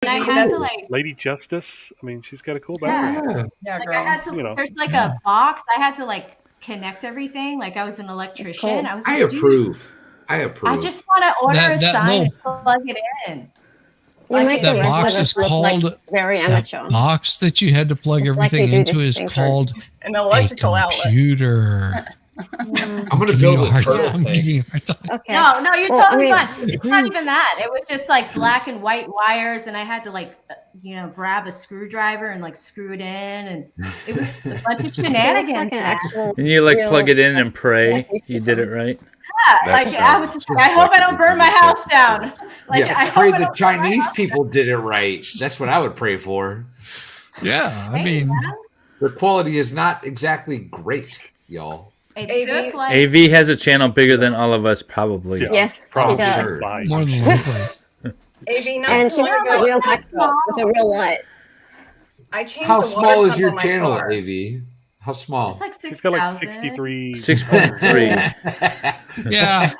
I had to like Lady Justice. I mean, she's got a cool yeah, background. Yeah, like girl. I had to. You know. There's like a box. I had to like connect everything. Like I was an electrician. cool. I was. I Like, dude, approve. I approve. I just want to order That- a that sign and little- plug it in. You Like, make that the box rest of is us look called- like very That amateur. box that you had to plug It's like everything you do into this is thing for- called An a electrical outlet. computer. I'm gonna Give me a build a hard turtle time. thing. Give me a hard time. Okay. No, you're Well, I totally mean- fine. It's not even that. It was just like black and white wires, and I had to like, grab a screwdriver and like screw it in, and it was a bunch of It looks shenanigans. like an man. actual And you like real- plug it in and pray you did it right. Yeah, like I was just like, I hope I don't burn my house down. Like Yeah, I pray hope I the don't burn my Chinese house people did it right. That's what I would pray for. Yeah, I down. mean, Yeah. The quality is not exactly great, y'all. It AV took like AV has a channel bigger than all of us, probably. Yeah. Yes, he Probably does. sure. Bye. more than likely. AV, not And too she long has a ago, real backdrop with a real light. I changed How the water small is pump your on my channel, car. AV? How small? it's like She's got like 6,000. 63. 6.3. Yeah,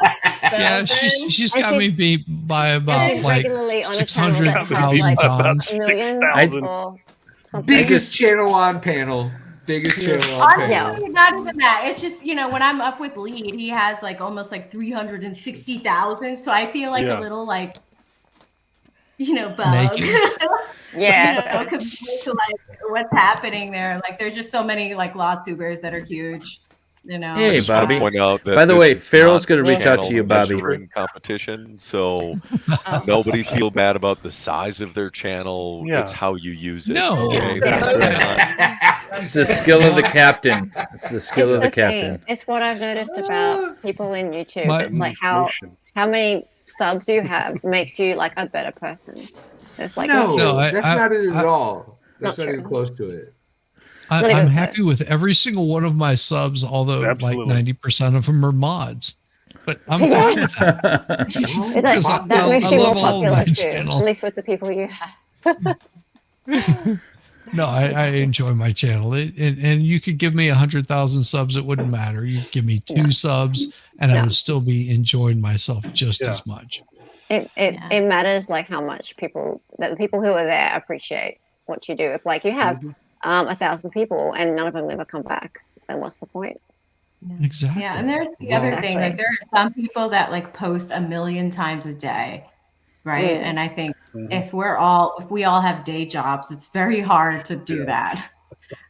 yeah. She's And got me she's- beat by about she's like regularly on a channel 600,000 that has, like, times. a million 6,000. or something. Biggest channel on panel. Biggest channel on panel. Honestly, not even that. It's just, when I'm up with Lead, he has like almost like 360,000. So I feel like Yeah. a little like, bug. Naked. Yeah. Compared to like what's happening there. Like there's just so many like LawTubers that are huge, Hey, just wanna Bobby. point out that By the this way, is Farrell's not gonna reach out to channel you, Bobby. measuring competition, so nobody feel bad about the size of their channel. Yeah. It's how you use it. No. okay? So That's those- not- It's the skill of the captain. It's the skill of the It's the thing. captain. It's what I've noticed about people in YouTube. My- It's like how Motion. many subs you have makes you like a better person. It's like No, No, that's not it at all. That's Not not even true. close to it. Not I'm even happy with every single one of my subs, although Absolutely. like 90% of them are mods. But I'm fine with that. It's like, Because I that makes love you more all of popular my too, channel. at least with the people you have. No, I enjoy my channel. And you could give me 100,000 subs, it wouldn't matter. You could give me 2 subs, and I Yeah. would still be enjoying myself just Yeah. as much. It matters like how much the people who are there appreciate what you do. If like you have 1,000 people and none of them ever come back, then what's the point? Exactly. Yeah, and there's the Well, other thing. Like Exactly. there are some people that like post 1,000,000 times a day, right? Mm. And I think if we all have day jobs, it's very hard to do that.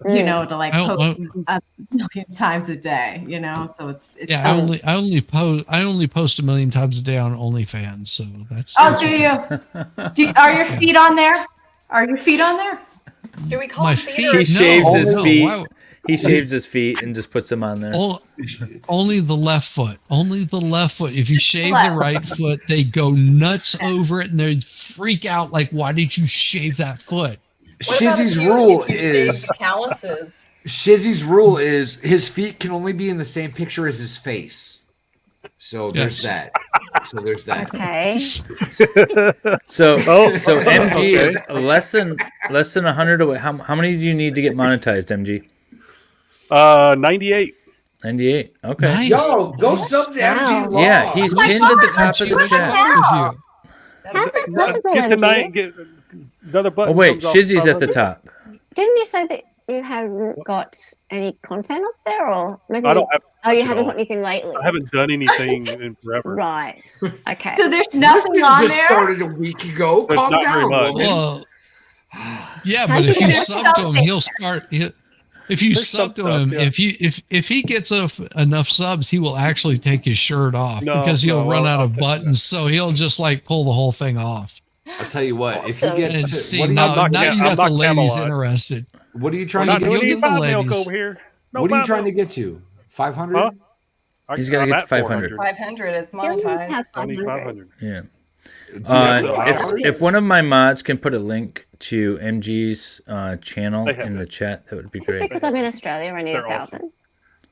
To like I- post 1,000,000 times a day. So it's Yeah, tough. I only post 1,000,000 times a day on OnlyFans, so that's. Oh, do you? Are your feet on there? Are your feet on there? Do we call My them feet. He theater? shaves his no, feet. why- He shaves his feet and just puts them on there. Only the left foot. Only the left foot. If you shave the left. right foot, they go nuts over it and they freak out. Like, why did you shave that foot? What about Shizzy's if you- rule if you shave is the calluses. Shizzy's rule is his feet can only be in the same picture as his face. So there's Yes. that. So there's that. Okay. So Oh, MG is okay. less than 100 away. How many do you need to get monetized, MG? 98. 98. Okay. Nice. Yo, go sub to MG Law. Yeah, he's my pinned at the God, top of the what's chat. that? With you. How's that possible, Get MG? tonight. Get another button. Oh wait, comes off Shizzy's at the top. top. Didn't you say that you haven't got any content up there, or maybe? I don't have. Oh, you at haven't all. got anything lately. I haven't done anything in forever. Right. Okay. So there's This nothing thing on just there. started a week ago. There's Calm not very down, much. woman. Well, yeah, How'd but you if you get sub to him, he'll start. If you There's sub to some him, stuff, yeah. if he gets enough subs, he will actually take his shirt off No, because he'll no, run out I'll of take buttons. So he'll just like pull the whole thing off. I'll tell you what. If you Awesome. get And to, see, what, are you, now, not now Ca- you I'm got the not ladies Camelot. interested. what are you We're trying not to you'll get? doing any get the bot milk ladies. over here. No What are you bot trying to milk. get to? 500? Huh? He's gotta I'm get to at 500. 500 is You only monetized. have I need 500. 500. Yeah. Do you have the hours? If one of my mods can put a link to MG's channel They have in it. the chat, that would be Is it great. because I'm in Australia? I need They're 1,000.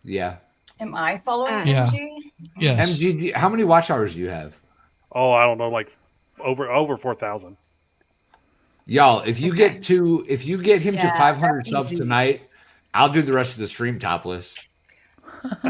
Yeah. Am I following Yeah. MG? Yes. MG, how many watch hours do you have? Oh, I don't know, like over 4,000. Y'all, if you get him to Yeah, 500 that's subs easy. tonight, I'll do the rest of the stream topless.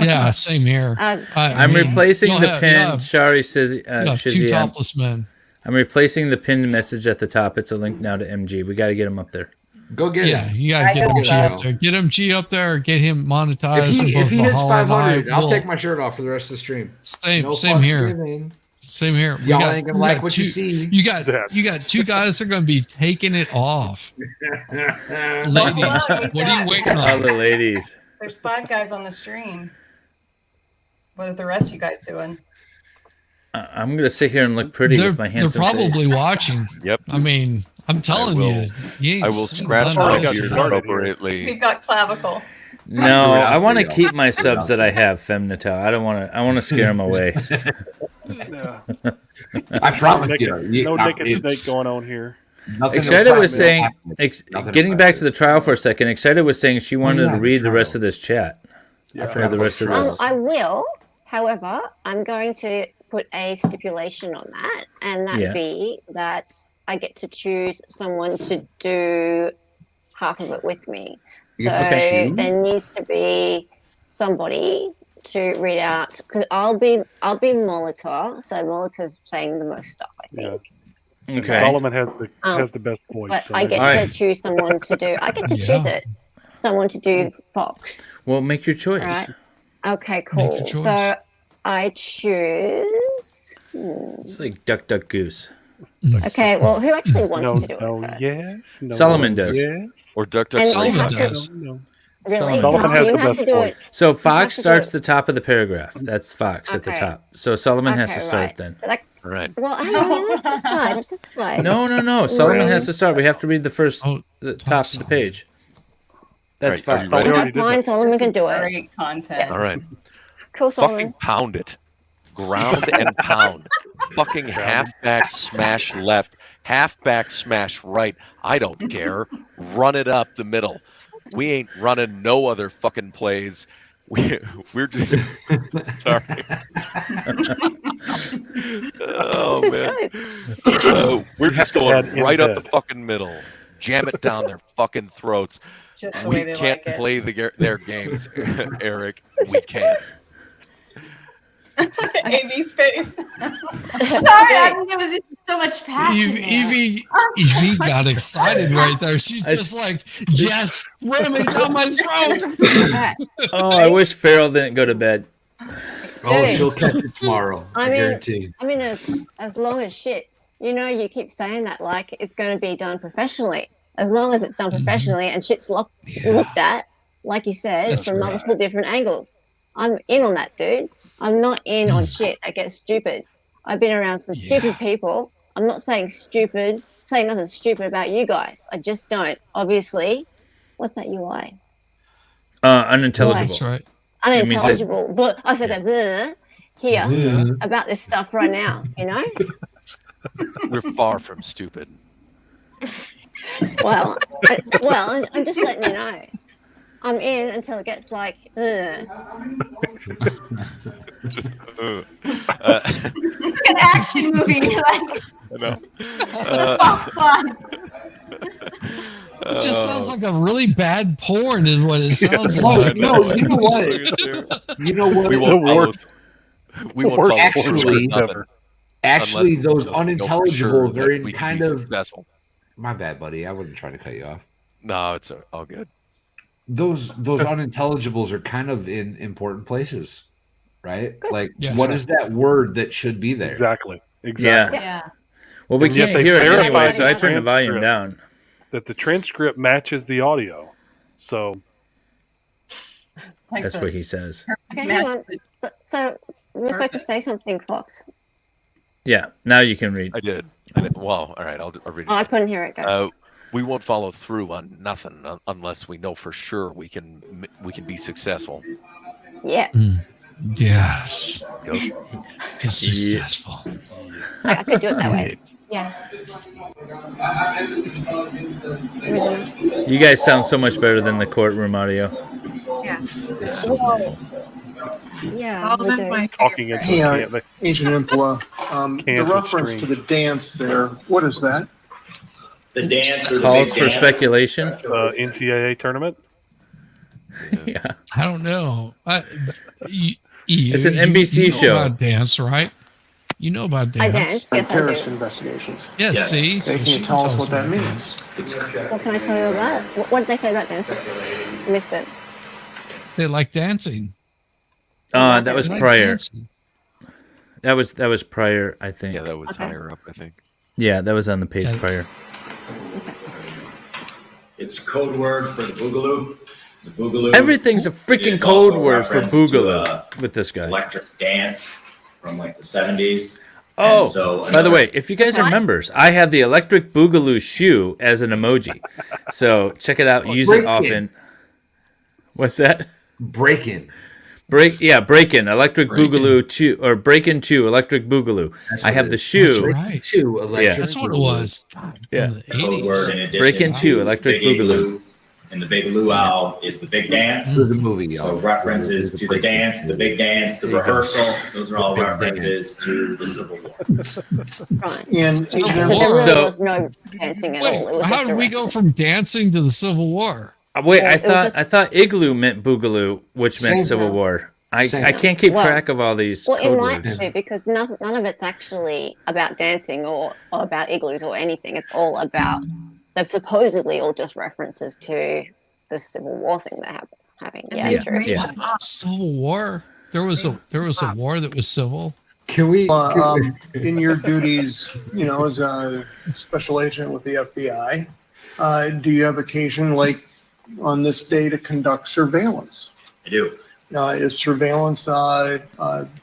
Yeah, same here. Uh, I'm replacing you'll the have- pin. you'll have- Shari says, you'll have 2 Shizzy, topless men. I'm replacing the pinned message at the top. It's a link now to MG. We got to get him up there. Go get Yeah, it. you gotta I get him know G that. up there. Get him G up there. Or get him monetized. If he hits Valhalla and 500, I'll we'll- take my shirt off for the rest of the stream. same No same fucks here. given. Same here. Y'all ain't gonna we like got what you two- see. You got two guys that are gonna be taking it off. Ladies, what are you waiting All on? the ladies. There's 5 guys on the stream. What are the rest of you guys doing? I'm gonna sit here and look pretty They're, with my they're handsome probably face. watching. Yep. I mean, I'm telling will- you ain't I will seen scratch none of my got this. beard started here. appropriately. We've got clavicle. No, Yeah, I want to yeah. keep my subs that I have, Femnitel. I don't want to. I want to scare them away. Yeah. I promise Nick, you. no Nick and Snake going on here. Nothing Excited will was press me. saying, Nothing getting will back press to the trial for a second. Excited was saying she wanted yeah, to the read the rest trial. of this chat. Yeah. For the rest of this. I will. However, I'm going to put a stipulation on that, and that Yeah. be that I get to choose someone to do half of it with me. You So can pick there needs to be somebody to read out, because I'll be Molitor. So Molitor's saying the most stuff, I think. Okay. Solomon has Um, the best voice. But so I get Alright. to choose someone to do. I get to choose Yeah. it. Someone to do Fox. Well, make your choice. Right. Okay, Make cool. your choice. So I choose. It's like duck, duck, goose. Okay, well, who actually wants no, to do it no, first? yes. No, Solomon no, does. Yes. Or Duck Duck And Sleep. Solomon you have does. to, No. really? Solomon has You the have best to do it. voice. So have Fox to do starts it. the top of the paragraph. That's Fox at the Okay. top. So Solomon has to Okay, start right. then. So that, All right. well, hang on, let's decide. Let's decide. No. Solomon has to start. We have to read the first, Oh, the top of the page. That's Right, are you Fox. ready? already That's did fine. that. Solomon can This is do it. Great content. All right. Cool, Fucking Solomon. pound it. Ground and pound. Fucking halfback smash left. Halfback smash right. I don't care. Run it up the middle. We ain't running no other fucking plays. We're just sorry. Oh This man. is good. We're just have to going add in right up the bed. fucking middle. Jam it down their fucking throats. Just the way We they can't like it. play their games, Eric. We can't. Amy's face. Sorry, I mean, it was just so much passion. there. Evie got excited right there. She's just like, yes, ram it down my throat. Alright. Oh, I wish Farrell didn't go to bed. Oh, she'll catch it tomorrow. I, I mean- guarantee. I mean, as long as shit, you keep saying that like it's going to be done professionally. As long as it's done professionally and shit's looked at, like you said, That's from right. multiple different angles. I'm in on that, dude. I'm not in on shit that gets stupid. I've been around some stupid people. I'm not saying nothing stupid about you guys. I just don't. Obviously, what's that UI? Unintelligible. That's right. means that- Unintelligible. But I said that here about this stuff right now, We're far from stupid. Well, I'm just letting you know. I'm in until it gets like, Just, It's like an action movie. Like, I know. Fox Line. It just sounds like a really bad porn, is what it sounds Oh, like. no, you know what? You know what? We won't follow. worst- We won't worst follow porn through with script nothing. ever. Actually, unless those we know for unintelligible, sure they're that in we can kind be of. successful. My bad, buddy. I wasn't trying to cut you off. No, it's all good. Those unintelligibles are kind of in important places, right? Like, Yes. what is that word that should be there? Exactly. Yeah. Well, we And yet can't they hear it verified anyway, so the I turned the volume transcript. down. That the transcript matches the audio. So Like That's the what he says. okay, match hang on. the- So we're supposed to say something, Fox. Yeah, now you can read. I did. Well, all right. I'll read it. Oh, I couldn't hear it go. We won't follow through on nothing unless we know for sure we can be successful. Yeah, Yes. Yep. It's successful. I could do it that way. Yeah. Really? You guys sound so much better than the courtroom audio. Yeah. we do. talking into Hey, a camera. Agent Impala, the Kansas reference to the Springs. dance there, what is that? The dance or the Calls big for dance. speculation. NCAA tournament. Yeah. I don't know. It's an NBC show. About dance, right? You know about I dance. dance. Yes, I Terrorist do. investigations. Yes, Yes. see? Okay, So can she you tell us what that about means? dance. What can I tell you about? What did they say about dancing? Missed it. They like dancing. That was They like prior. dancing. That was prior, I think. Yeah, that was Okay. higher up, I think. Yeah, that was on the page Okay. prior. It's code word for the boogaloo. The boogaloo. Everything's a freaking is code also a word for reference to, boogaloo with this guy. electric dance from like the 70s. Oh, And so by the another- way, if you guys are What? members, I have the electric boogaloo shoe as an emoji. So check it out. Use it Break-in. often. What's that? Break-in. Break in electric Break-in. boogaloo 2 or break in 2 electric boogaloo. That's I what have it the is. shoe. That's right. Two electric. That's what it was. God, Yeah. from the the code 80s. word in addition Break in to 2 electric Big boogaloo. Igloo. And the big luau is the big dance. For the movie. So y'all. references to the Break-in. dance, the big dance, the There you go. rehearsal. Those are all Big references to the Civil War. Right. And Civil So there War. really So- was no dancing at Wait, all. It was how just did a we go reference. from dancing to the Civil War? Wait, Well, I it was thought just- I thought igloo meant boogaloo, which meant Same. Civil War. I Same. can't keep Well- track of all these Well, it code might words. be because none of it's actually about dancing or about igloos or anything. It's all about, they're supposedly all just references to the Civil War thing that happened. Yeah, Yeah, true. yeah. Civil War. There was a war that was civil. Can we? In your duties, as a special agent with the FBI, do you have occasion, like on this day, to conduct surveillance? I do. Is surveillance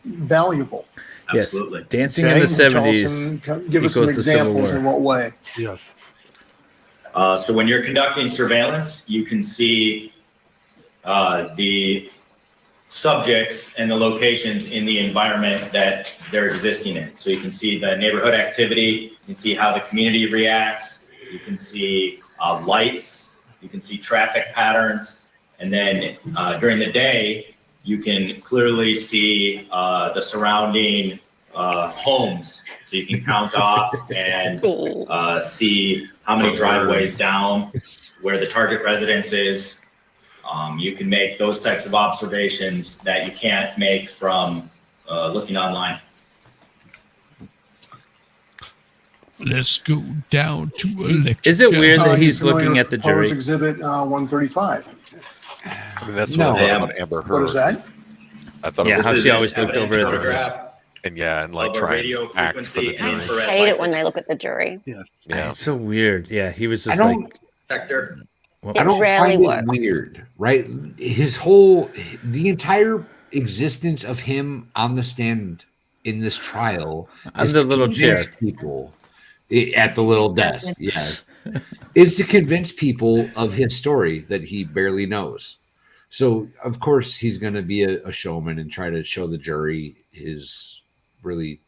valuable? Absolutely. Yes, dancing Okay, in the tell us 70s. give us some equals the Civil examples War. in what way. Yes. So when you're conducting surveillance, you can see the subjects and the locations in the environment that they're existing in. So you can see the neighborhood activity, you can see how the community reacts, you can see lights, you can see traffic patterns, and then during the day, you can clearly see the surrounding homes. So you can count off and see how many driveways down, where the target residence is. You can make those types of observations that you can't make from looking online. Let's go down to electric. Is it weird that you he's familiar looking with at the proposed jury? Exhibit 135. I mean, that's No. what I thought about Amber What is Heard. that? I thought Yeah, it was, how This she is always an looked over at the jury. photograph and like of a try radio and act for the frequency and jury. infrared Hate it light when they look at the jury. Yes. Yeah. It's so weird. Yeah, he was I just like, don't. detector. well, I don't rarely find it works. weird, right? The entire existence of him on the stand in this trial On is the to little convince chair. people at the little desk, is to convince people of his story that he barely knows. So of course he's going to be a showman and try to show the jury his really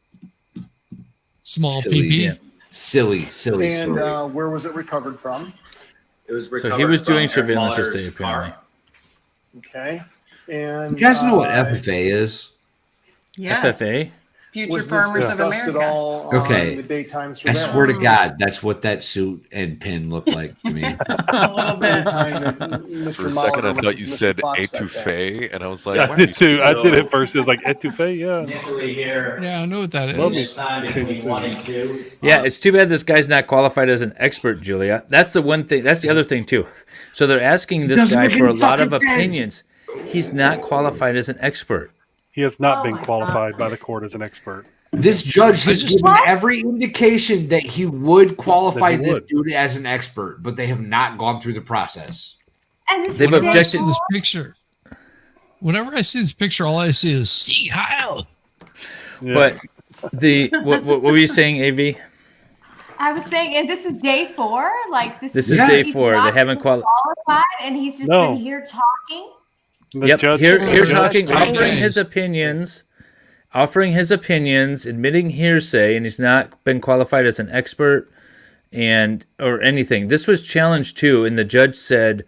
Small silly, PP. silly And story. where was it recovered from? It was so recovered he was from doing Aaron surveillance Waller's yesterday, apparently. car. Okay. And You guys know what FFA is? Yes. FFA? Future was this Farmers of discussed at America. all Okay. on the daytime I surveillance? swear to God, that's what that suit and pin look like to me. A little bit. Anytime that Mr. For a second, I Mahler thought you Mr. said Fox said that. étouffée, and I was like, Yeah, wow, I did too. I did So- it first. It was like etouffee. Yeah. Initially here, Yeah, I know what that Love is. time between 1 and 2. Yeah, it's too bad this guy's not qualified as an expert, Julia. That's the one thing. That's the other thing too. So they're asking this Doesn't guy make for a any lot of fucking sense. opinions. He's not qualified as an expert. He has not Oh been my qualified by the court as an expert. This judge has just- given every indication that he would qualify That he this would. dude as an expert, but they have not gone through the process. And this They've is Whenever I objected- see this picture, whenever I see this picture, all I see is "See Heil." Yeah. But what were you saying, AV? I was saying, and this is day 4. Like this This is is day he's 4. They not haven't been qualified, and he's just No. been here talking. The Yep, judge- here the judge talking, made- offering his opinions, admitting hearsay, and he's not been qualified as an expert and or anything. This was challenged too, and the judge said,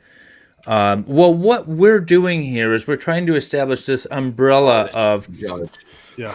"Well, what we're doing here is we're trying to establish this umbrella of." Judge. Yeah.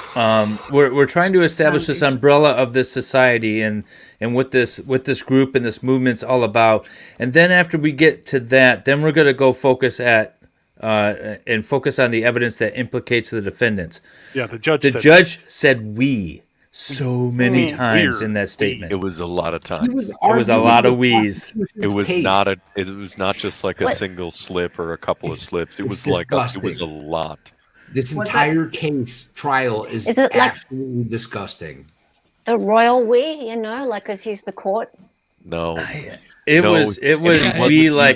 We're trying to establish this umbrella of this society and what this group and this movement's all about. And then after we get to that, then we're going to go focus at and focus on the evidence that implicates the defendants. Yeah. The judge. The said, judge said we. so many Weird. times in that statement. It was a lot of He times. was It was a arguing lot of the wheeze. It was case. not a. It was not just like a What? single slip or a couple of It's- slips. It it's was like it was a disgusting. lot. This Was entire case trial is Is it like- absolutely disgusting. The royal we, you know, like, because he's the court. No, It No, was and we wasn't like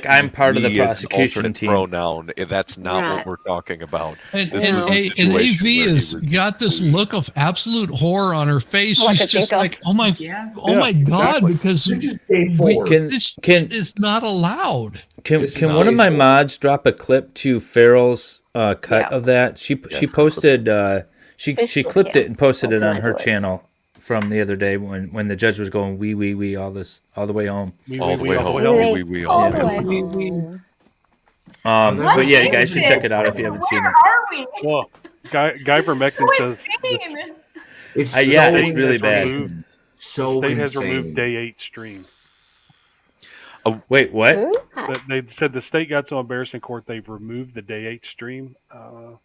using I'm part of the we as an prosecution alternate team. pronoun. That's not Right. what we're talking about. And, This and, was a and situation AV where he has was- got this look of absolute horror on her face. Like She's a just tinker. like, oh my, Yeah. oh my God, exactly. because This is day we, 4. this Can- is not allowed. Can This is can one of my awful. mods drop a clip to Farrell's cut Yeah. of that? She Yeah, posted she Facebook, clipped yeah. it and posted it How on can I her do it? channel from the other day when the judge was going wee all the way home. all the way home. Wee, We all all the way Wee. home. But yeah, you What guys is should it? check it out if you haven't seen Where it. are we? Well, Guy Vermectin says Insane. It's Yeah, so it's really has bad. removed- So state has insane. removed day 8 stream. Wait, what? Who But has? they said the state got so embarrassed in court they've removed the day 8 stream Of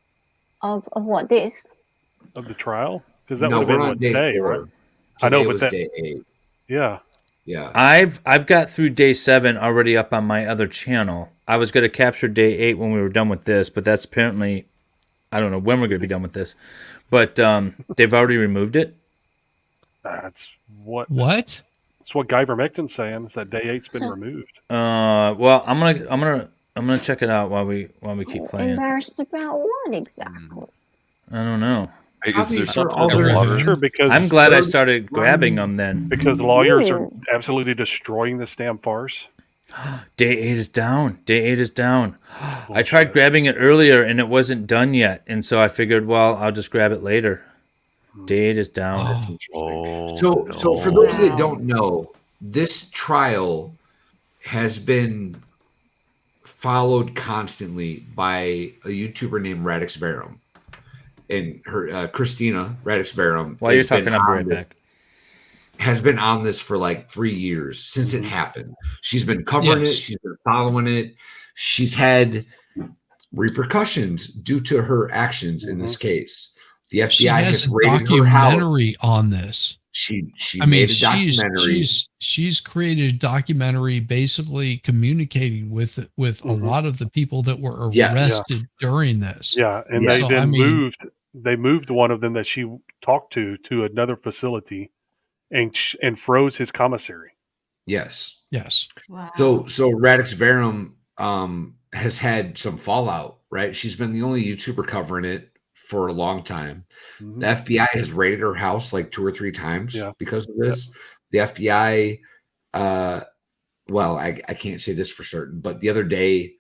what, this? of the trial because that No, would have we're been on what day day, 4. right? I know, Today but was that- day 8. Yeah. Yeah. I've got through day 7 already up on my other channel. I was going to capture day 8 when we were done with this, but that's apparently I don't know when we're going to be done with this. But they've already removed it. That's what Guy Vermectin's saying is that day 8's been removed. Well, I'm gonna check it out while we keep playing. Embarrassed about what exactly? I don't know. Is there For something all in the their- water? Sure, because I'm glad I started grabbing them then. because lawyers are Ooh. absolutely destroying this damn farce. Day 8 is down. Day 8 is down. I tried Bullshit. grabbing it earlier and it wasn't done yet, and so I figured, well, I'll just grab it later. Day 8 is down. Oh, Oh, So for no. those that don't know, this trial has been followed constantly by a YouTuber named Radix Verum. And her Christina Radix Verum While you're has been talking, I'll be right on back. has been on this for like 3 years since it happened. She's been covering Yes. it. She's been following it. She's had repercussions due to her actions in this case. The FBI she has has a raided her house. documentary on this. She I mean, made a documentary. she's created a documentary basically communicating with a lot of the people that were Yeah. arrested during this. Yeah, and Yeah. they So, then I mean- moved one of them that she talked to another facility and froze his commissary. Yes. Yes. Wow. So Radix Verum has had some fallout, right? She's been the only YouTuber covering it for a long time. Mhm. The FBI has raided her house like 2 or 3 times Yeah. because of this. The FBI, well, I can't say this for certain, but the other day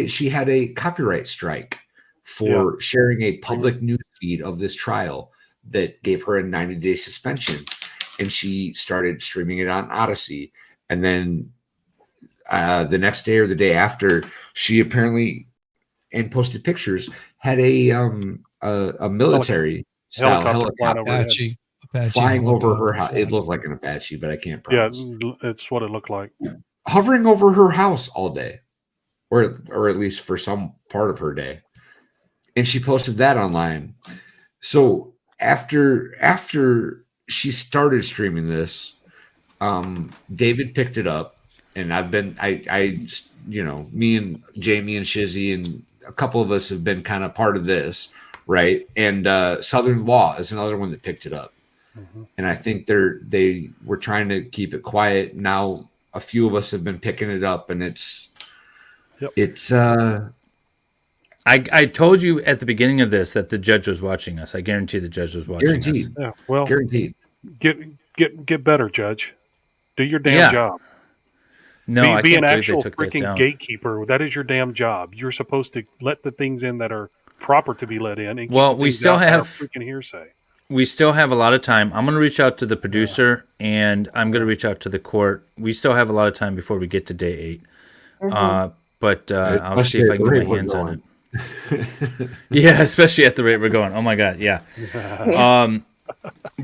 she had a copyright strike for sharing a public news feed of this trial that gave her a 90-day suspension, and she started streaming it on Odyssey. And then the next day or the day after, she apparently and posted pictures had a military style Helicopter flying helicopter overhead. Apache flying over her helicopter house. It flying. looked like an Apache, but I can't Yeah, promise. it's what it looked like. Hovering over her house all day, or at least for some part of her day, and she posted that online. So after she started streaming this, David picked it up, and I me and Jamie and Shizzy and a couple of us have been kind of part of this, right? And Southern Law is another one that picked it up. Mhm. And I think they were trying to keep it quiet. Now a few of us have been picking it up, and it's I told you at the beginning of this that the judge was watching us. I guarantee the judge was watching us. guaranteed. Yeah, well, Guaranteed. get better, Judge. Do your damn Yeah. job. No, I be can't an believe actual they took that freaking down. gatekeeper. That is your damn job. You're supposed to let the things in that are proper to be let in. And keep Well, the we things still out that are have- freaking hearsay. We still have a lot of time. I'm going to reach out to the producer and I'm going to reach out to the court. We still have a lot of time before we get to day 8. But I'll see if I can get my hands on it. Yeah, especially at the rate we're going. Oh my God, yeah.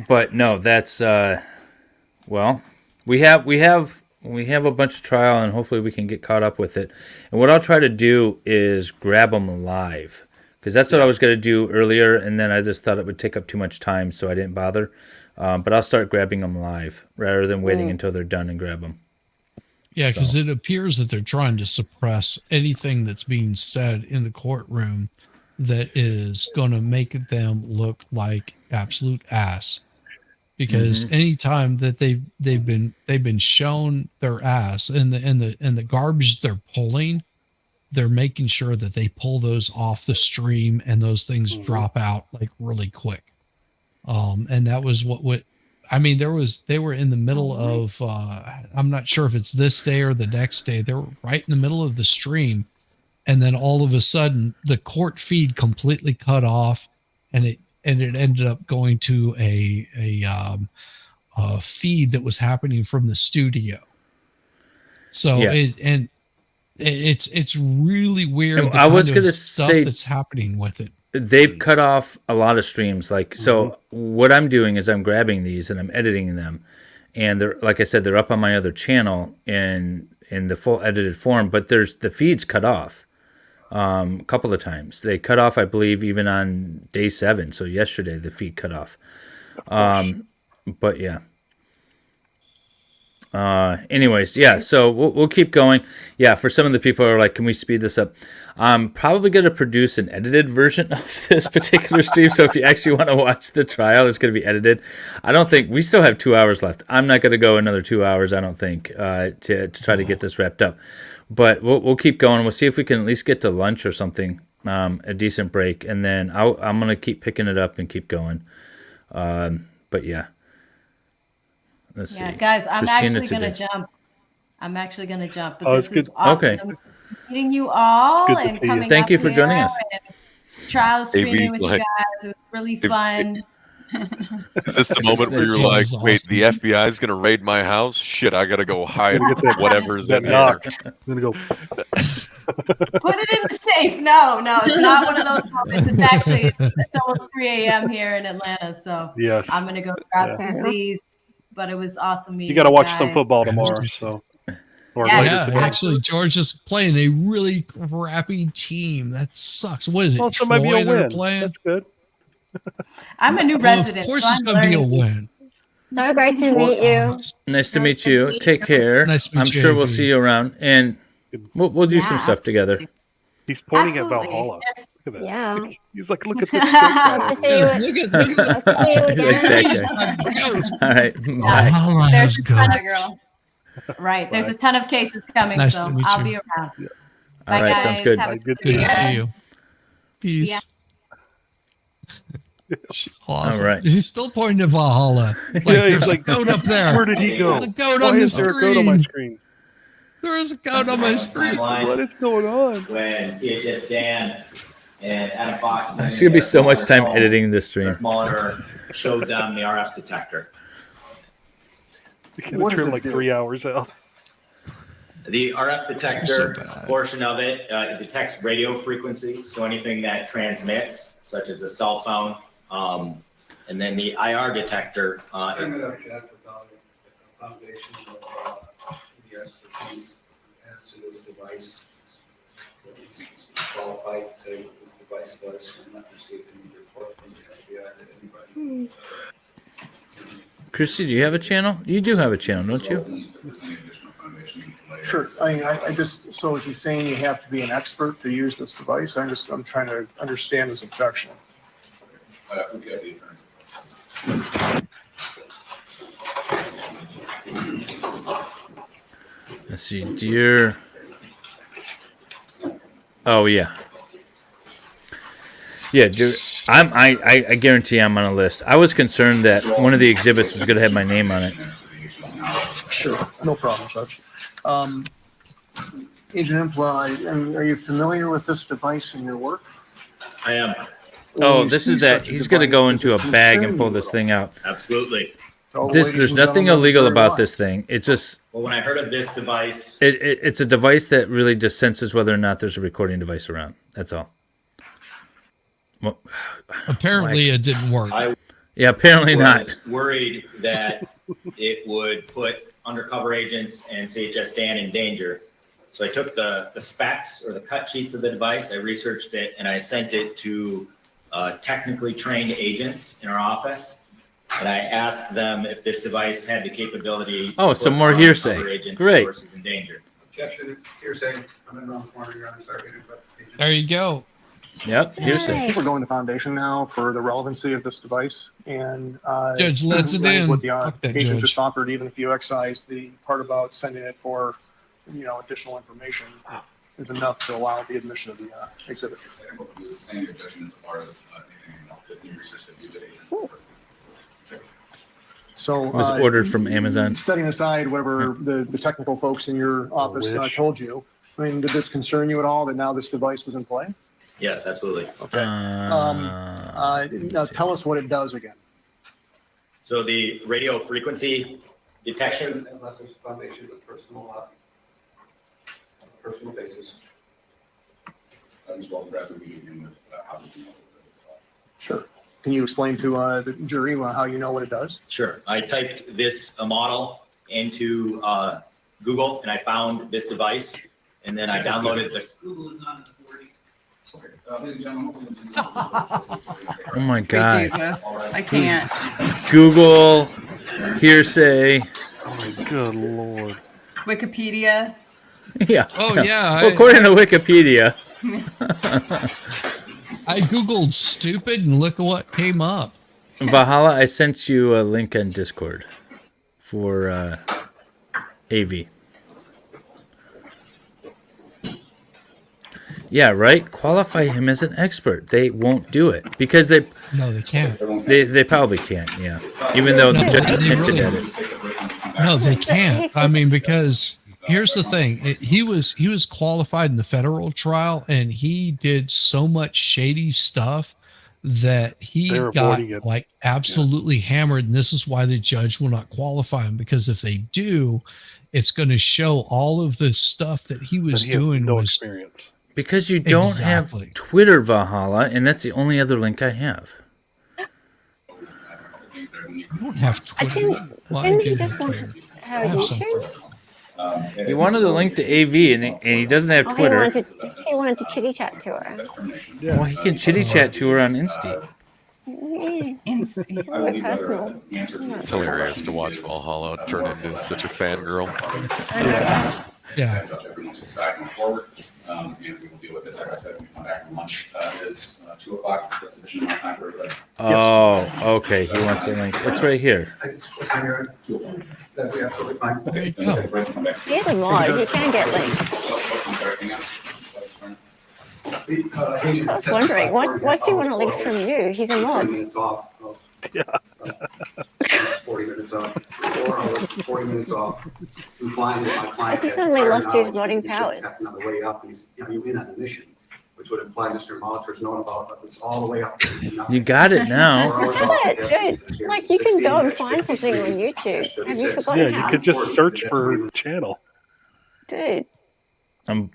But no, that's well, we have a bunch of trial, and hopefully we can get caught up with it. And what I'll try to do is grab them live, because that's what I was going to do earlier, and then I just thought it would take up too much time, so I didn't bother. But I'll start grabbing them live rather than waiting until they're done and grab them. Yeah, because it appears that they're trying to suppress anything that's being said in the courtroom that is going to make them look like absolute ass. Because anytime that they've been shown their ass and the garbage they're pulling, they're making sure that they pull those off the stream and those things drop out like really quick. And that was what I mean, they were in the middle of I'm not sure if it's this day or the next day. They were right in the middle of the stream, and then all of a sudden the court feed completely cut off, and it ended up going to a feed that was happening from the studio. So it's really weird. I was going to say that's happening with it. They've cut off a lot of streams. So what I'm doing is I'm grabbing these and I'm editing them, and they're, like I said, they're up on my other channel in the full edited form. But the feeds cut off a couple of times. They cut off, I believe, even on day 7. So yesterday the feed cut off. But yeah. Anyways, yeah. So we'll keep going. Yeah. For some of the people who are like, can we speed this up? I'm probably going to produce an edited version of this particular stream. So if you actually want to watch the trial, it's going to be edited. I don't think we still have 2 hours left. I'm not going to go another 2 hours. I don't think to try to get this wrapped up. But we'll keep going. We'll see if we can at least get to lunch or something, a decent break, and then I'm going to keep picking it up and keep going. But yeah. Let's see. Guys, I'm Christina actually going to today. jump. I'm actually going to jump. But Oh, this it's good. is awesome. Okay. Meeting you all good to and see you. coming Thank up you for joining here us. and trial streaming with you like, guys. It was really fun. Is this the moment where you're That like, was wait, awesome. the FBI is going to raid my house? Shit, I got to go hide Gotta get that- whatever's that in there. knock. I'm gonna go. Put it in the safe. No, it's not one of those moments. It's actually it's almost 3 a.m. here in Atlanta, so Yes. I'm gonna go grab Yeah. some Z's. But it was awesome meeting You got to watch guys. some football tomorrow. So, or Yeah, later Yeah, today. actually, George is playing a really crappy team. That sucks. What is it? Well, so it might be Troy a they're win. playing? That's good. I'm a new Well, resident. of course, so it's I'm going to be a learning. win. So great to meet you. Nice to meet you. Take care. Nice to meet I'm you, sure we'll AV. see you around, and we'll do some stuff together. He's pointing Absolutely. at Valhalla. Yes. Look at that. Yeah. He's like, look at this. Hope to see you. Yes, at- look at Hope to see you He's like again. that guy. All right. Bye. Valhalla There's has a ton ghosts. of girl. Right. There's a ton of cases coming, Nice so to meet I'll you. be around. All right. Sounds good. Have a Good Good to day. see you. Peace. Awesome. All right. He's still pointing to Valhalla. Like, Yeah, he's there's like, a goat up there. Where did he go? There's a goat Why on the is there a goat on my screen. screen? There is a goat on my screen. What is going on? When CHS Dan and Adam Fox. It's gonna be so much time editing this stream. Monitor showed them the RF detector. You can What does trim it like do? 3 hours out. The RF detector bad. portion of it, it detects radio frequencies, so anything that transmits, such as a cell phone. And then the IR detector, Send it up, Jack, without a foundation of the expertise as to this device. It's qualified to say what this device does and not receive any report from the FBI that anybody. Christy, do you have a channel? You do have a channel, don't you? Sure. I just, so is he saying you have to be an expert to use this device? I'm trying to understand his objection. Let's see, dear. Oh yeah, yeah, dude. I guarantee I'm on a list. I was concerned that one of the exhibits was going to have my name on it. Sure. No problem, Judge. Agent Impla, are you familiar with this device in your work? I am, Oh, When you this see is that. such a He's going to device, go does into it a bag and concern pull you this at thing out. absolutely. all? There's Ladies and nothing gentlemen, illegal very about well. this thing. It just Well, when I heard of this device, it's a device that really just senses whether or not there's a recording device around. That's all. Well, Apparently, it didn't work. yeah, apparently not. was worried that it would put undercover agents and CHS Dan in danger. So I took the specs or the cut sheets of the device, I researched it, and I sent it to technically trained agents in our office. And I asked them if this device had the capability. Oh, some more hearsay. Great. Sources in danger. Objection, hearsay. I'm in around the corner, Your Honor. Sorry. There you go. Yep, hearsay. I think we're going to foundation now for the relevancy of this device. And Judge lets it in. what the Fuck that agent judge. just offered, even if you excise the part about sending it for, additional information, is enough to allow the admission of the exhibit. He was suspending your judgment as far as anything else that you researched that you did. So It was ordered from Amazon. Setting aside whatever the technical folks in your office told you, I mean, did this concern you at all that now this device was in play? Yes, absolutely. Okay. Now tell us what it does again. So the radio frequency detection. Unless there's a foundation with personal basis. As well as gradually begin with how this is. Sure. Can you explain to the jury how you know what it does? Sure. I typed this model into Google and I found this device, and then I downloaded the. Google is not an authority. Oh my God. Jesus. I can't. Google, hearsay. Oh my good Lord. Wikipedia. Yeah. Oh, yeah. Well, according to Wikipedia. I Googled stupid and look at what came up. Valhalla, I sent you a link on Discord for AV. Yeah, right? Qualify him as an expert. They won't do it because they can't. They probably can't, yeah. Even though the judge hinted at it. No, they can't. I mean, because here's the thing. He was qualified in the federal trial, and he did so much shady stuff that he got like absolutely hammered. And this is why the judge will not qualify him, because if they do, it's going to show all of the stuff that he was doing was experience. Because you don't have Twitter, Valhalla, and that's the only other link I have. I don't have Twitter. Didn't he just want YouTube? He wanted a link to AV, and he doesn't have Twitter. He wanted to chitty chat to her. Well, he can chitty chat to her on Insta. Very personal. It's hilarious to watch Valhalla turn into such a fangirl. Yeah. Everyone's decide going forward, and we will deal with this. As I said, when we come back from lunch, is 2 o'clock. That's sufficient amount of time for everybody. Oh, okay. He wants the link. It's right here. That'd be absolutely fine. There you go. Here's a mod. You can get links. I was wondering, what's he want a link from you? He's a mod. 40 minutes off. Yeah. 40 minutes off. 4 hours, 40 minutes off. I'm flying with my client. He suddenly lost his modding powers. On the way up, he's, you in on a mission, which would imply Mr. Molitor's known about, but it's all the way up. You got it now. Dude, like you can go and find something on YouTube. Have you forgotten how? You could just search for the channel. Dude. What's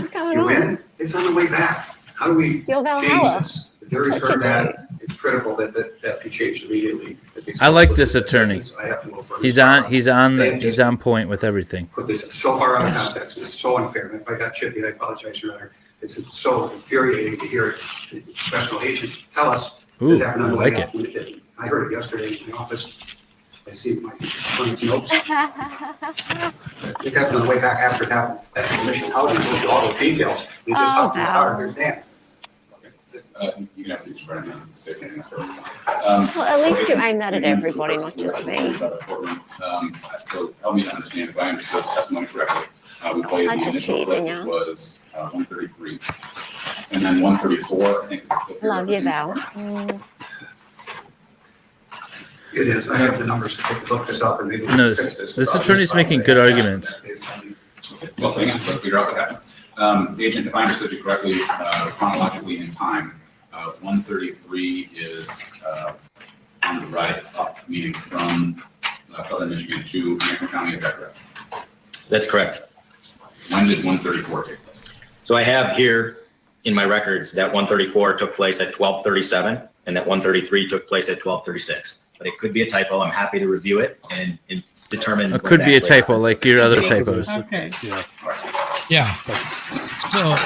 going on? It's on the way back. How do we You're change Valhalla. this? The jury's heard that. It's critical that be changed immediately. I like this attorney. He's on point with everything. Put this so far out of context. It's so unfair. And if I got chippy, I apologize, Your Honor. It's so infuriating to hear professional agents tell us Ooh, that happened on I the like way it. out. I heard it yesterday in the office. I see my client's notes. This happened on the way back after that commission. How do you go into all those details? We just help you start understand. You can actually just write down, say something that's perfect. Well, at least you aim that at everybody, not just me. So help me to understand if I understood the testimony correctly. We played I'm the just initial clip, teasing which you. was 133, and then 134. I think is the clip you're Love you, referencing. Val. It is. I have the numbers to look this up and maybe. No, this attorney's making good arguments. Well, hang on, let's figure out what happened. The agent, if I understood you correctly, chronologically in time, 133 is on the ride up, meaning from southern Michigan to Yankton County. Is that correct? That's correct. When did 134 take place? So I have here in my records that 134 took place at 12:37 and that 133 took place at 12:36. But it could be a typo. I'm happy to review it and determine. It could be a typo, like your other Yeah, 'cause typos. it's- Okay. Yeah. Yeah.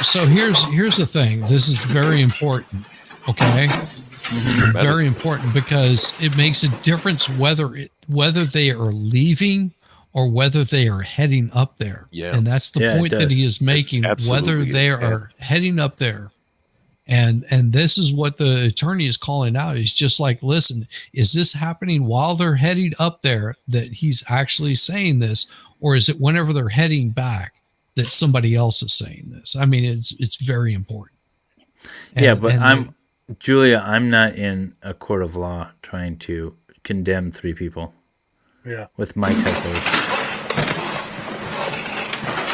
So here's the thing. This is very important. Okay. Very important because it makes a difference whether they are leaving or whether they are heading up there. Yeah. And that's the Yeah, it point that does. he is making, absolutely whether they is, yeah. are heading up there. And this is what the attorney is calling out. He's just like, listen, is this happening while they're heading up there that he's actually saying this, or is it whenever they're heading back that somebody else is saying this? I mean, it's very important. Yeah, but Julia, I'm not in a court of law trying to condemn 3 people Yeah. with my typos.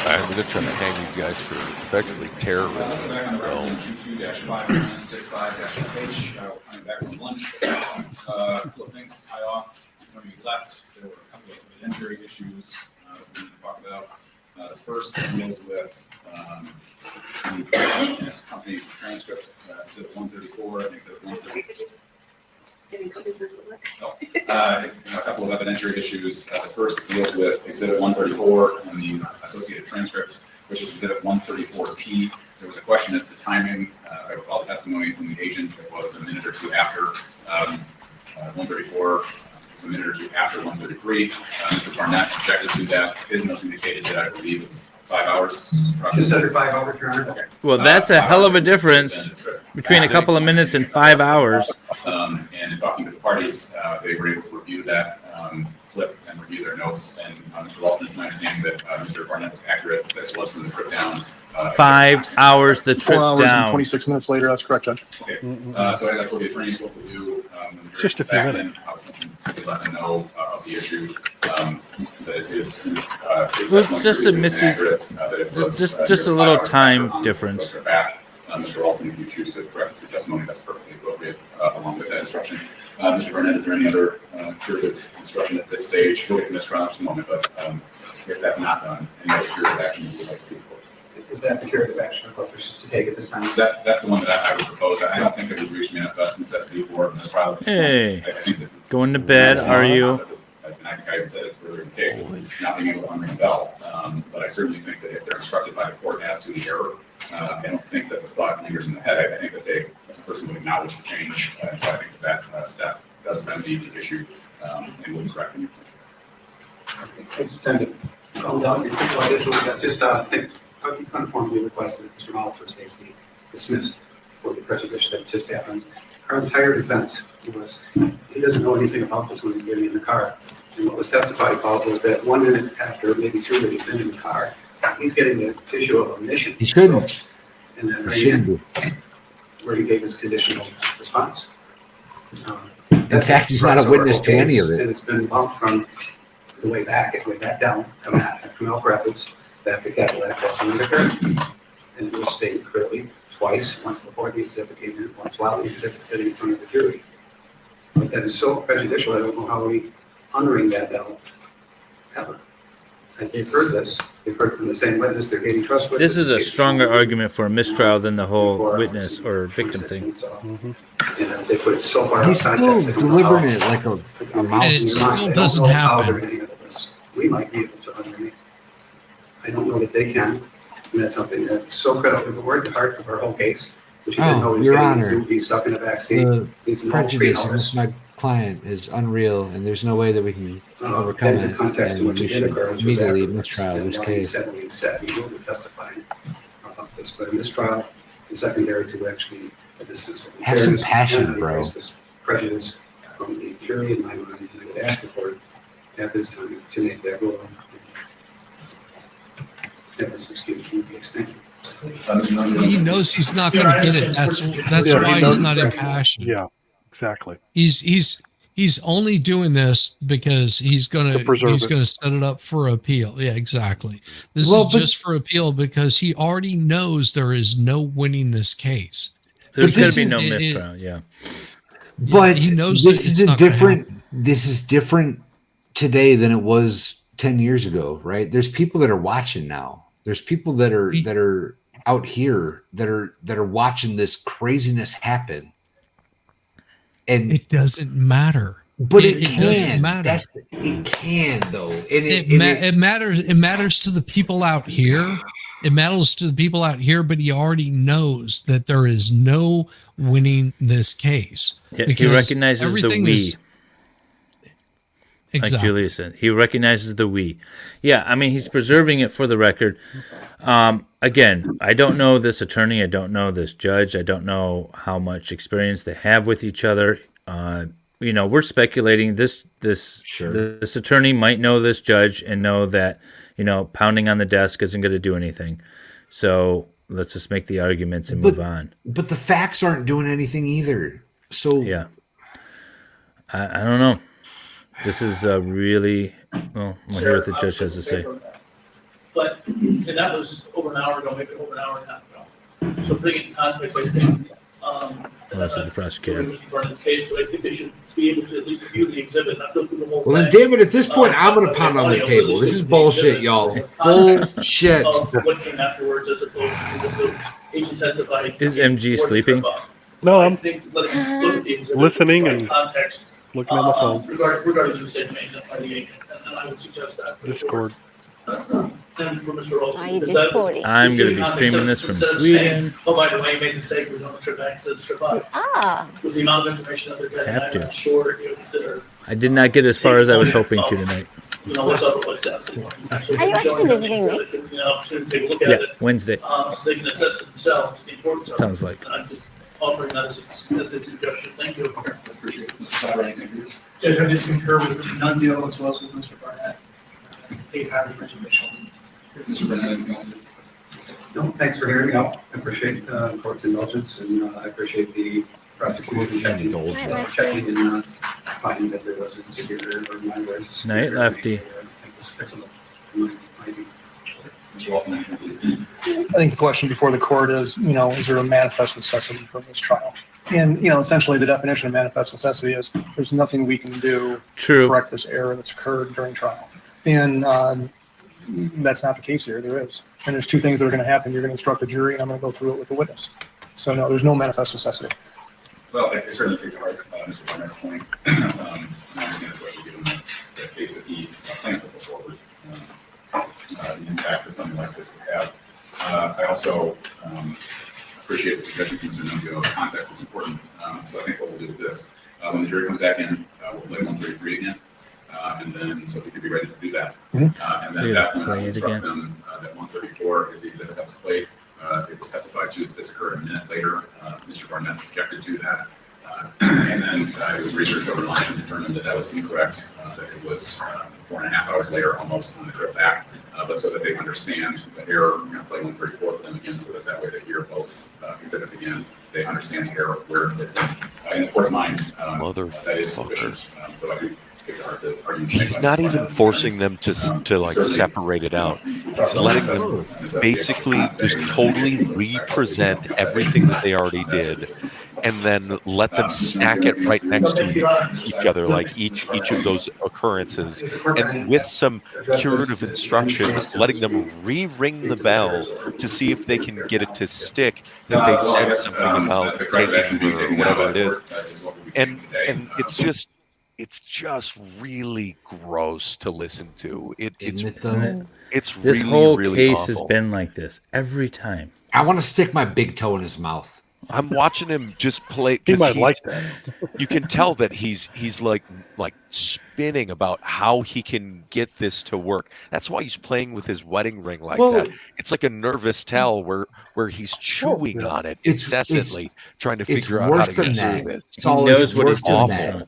I'm going to try to hang these guys for effectively terrorism. Back on the No. record, 22-5965-H, coming back from lunch. A couple of things to tie off. When we left, there were a couple of evidentiary issues we need to talk about. The first deals with this company transcript, exhibit 134 and exhibit 134. It encompasses the what? A couple of evidentiary issues. The first deals with exhibit 134 and the associated transcript, which is exhibit 134T. There was a question as to timing. I recall testimony from the agent. It was a minute or two after 134. It was a minute or two after 133. Mr. Barnett objected to that. His notes indicated that I believe it was 5 hours. Just under 5 hours, Your Honor. Okay. Well, that's a hell of a difference between a couple of minutes and 5 hours. And in talking to the parties, they were able to review that clip and review their notes. And Mr. Wilson, it's my understanding that Mr. Barnett was accurate, that it was from the trip down. 5 hours the 4 trip hours and down. 26 minutes later. That's correct, Judge. Okay. So as I told the attorneys, what we'll do when the jury Just a comes few back minutes. in, I would simply let them know of the issue. That is, It's just a just a little time difference. Back. Mr. Wilson, if you choose to correct the testimony, that's perfectly appropriate along with that instruction. Mr. Barnett, is there any other curative instruction at this stage? We'll get to mistrial in just a moment, but if that's not done, any other curative action you would like to see? Is that the curative action of wishes to take at this time? That's the one that I would propose. I don't think that we've reached manifest necessity for mistrial. Hey, I think that going to bed, are you? And I think I even said it earlier in the case, not being able to unring the bell. But I certainly think that if they're instructed by the court as to the error, I don't think that the thought lingers in the head. I think that the person would acknowledge the change. So I think that step does remedy the issue and will be correct in your Okay, thanks, Attendant. Calm down. You're thinking about this a little bit. Just uniformly requested that Mr. Molitor's case be dismissed for the prejudice that just happened. Our entire defense was he doesn't know anything about this when he's getting in the car. And what was testified about was that 1 minute after, maybe 2 that he's been in the car, he's getting the tissue of omission. He shouldn't. And then He shouldn't be. where he gave his conditional response. In fact, he's not a witness to any of it. And it's been bumped from the way back down, coming out from Elk Rapids, back to Cadillac, that's when it occurred. And it was stated clearly twice, once before the exhibit came in, once while the exhibit sitting in front of the jury. But that is so prejudicial, I don't know how we unring that bell ever. And they've heard this, they've heard from the same witness, they're getting trustworthy. This is a stronger argument for a mistrial than the whole witness or victim thing. And they put it so far He's out of still context, they don't know delivering how- it like a And mouse. it still They don't doesn't know how happen. they're gonna handle this. We might be able to unring it. I don't know that they can, and that's something that's so critical. If it were at the heart of our whole case, which you didn't know Oh, he was Your getting Honor, into, he's stuck in the backseat. the He's no prejudice pre-notice. against my client is unreal, and there's no way that we can overcome And the it. context in And which we it did should occur was immediately afterwards. mistrial And this why he case. said what he said. He will be testifying about this, but in this trial, is secondary to actually a dismissal. Have some Fairness, passion, and I bro. raised this prejudice from the jury in my mind, and I would ask the court at this time to make that rule. If this excuse from the extent. He knows he's not going to get it. That's Yeah, why he he's knows not exactly. impassioned. Yeah, exactly. He's only doing this because he's To gonna preserve it. set it up for appeal. Yeah, exactly. This Well, is but- just for appeal because he already knows there is no winning this case. There's But going this to be is- no it- mistrial. Yeah. But he knows this that is it's a not gonna different. happen. This is different today than it was 10 years ago, right? There's people that are watching now. There's people that are out here that are watching this craziness happen. And It doesn't matter. But it doesn't can. matter. It can though. It matters. It matters to the people out here. It matters to the people out here. But he already knows that there is no winning this case. Yeah, he recognizes the we. Exactly. Like Julia said, he recognizes the we. Yeah, I mean, he's preserving it for the record. Again, I don't know this attorney. I don't know this judge. I don't know how much experience they have with each other. We're speculating. This attorney might know this judge and know that, pounding on the desk isn't going to do anything. So let's just make the arguments and move on. But the facts aren't doing anything either. So yeah, I don't know. This is really well. I'm gonna hear what the judge has to say. But and that was over an hour ago, maybe over an hour and a half ago. So putting it in context, I think. That's the prosecutor. Case, but I think they should be able to at least view the exhibit, not go through the whole Well, then, thing. damn it, at this point, I'm going to pound on the table. This is bullshit, y'all. Bullshit. What came afterwards, as opposed to what the agent testified. Is MG sleeping? No, I'm look at the exhibit, listening and context, looking at my phone. regarding the statement made by the agent, and I would suggest that. Discord. And for Mr. Olson, Are you is that- discording? I'm going to be streaming this from instead of Sweden. saying, oh, by the way, you made a mistake, we're on the trip back instead of trip up. Ah. With the amount of information that they're getting, Have I'm to. not sure if they're, I did not get as far as I was hoping to tonight. what's up or what's down. Are you actually visiting me? To take a look at Yeah, it, Wednesday. so they can assess it themselves, the importance of it. Sounds like. And I'm just offering that as a suggestion. Thank you. That's appreciated. Mr. Sauer, anything for you? Judge, I just concur with Mr. Nunzio as well as with Mr. Barnett. I think it's highly prejudicial. Mr. Bennett, anything else? No, thanks for hearing me out. I appreciate the court's indulgence, and I appreciate the prosecution checking and finding that there wasn't severe or minor. Night, Lefty. Mr. Wilson, anything for you? I think the question before the court is, is there a manifest necessity for this trial? And, essentially the definition of manifest necessity is there's nothing we can do to correct this error that's occurred during trial. And that's not the case here. There is. And there's two things that are going to happen. You're going to instruct the jury, and I'm going to go through it with the witness. So, no, there's no manifest necessity. Well, I certainly take to heart Mr. Barnett's point. I understand, especially given the case that he plans to put forward, the impact that something like this would have. I also appreciate the suggestion from Mr. Nunzio. Context is important. So I think what we'll do is this. When the jury comes back in, we'll play 133 again. And then, so if you could be ready to do that. And then at that point, I'll instruct them that 134 is the exhibit that was played. It was testified to that this occurred a minute later. Mr. Barnett objected to that. And then it was researched over line and determined that that was incorrect, that it was 4.5 hours later almost on the trip back. But so that they understand the error, we're going to play 134 for them again so that way they hear both exhibits again. They understand the error, where it fits in the court's mind. That is sufficient. But I do take to heart the arguments made He's by not Mr. even Barnett. forcing them to like separate it out. He's letting them basically just totally represent everything that they already did, and then let them stack it right next to each other, like each of those occurrences, and with some curative instruction, letting them re-ring the bell to see if they can get it to stick that they said something about taking her or whatever it is, and it's just really gross to listen to. It's this really, whole really case awful. has been like this every time. I want to stick my big toe in his mouth. I'm watching him just play. He 'cause might he's- like that. You can tell that he's like spinning about how he can get this to work. That's why he's playing with his wedding ring like that. It's like a nervous tell where he's chewing on it incessantly, trying to figure out how to get through this. He knows what he's doing. Awful.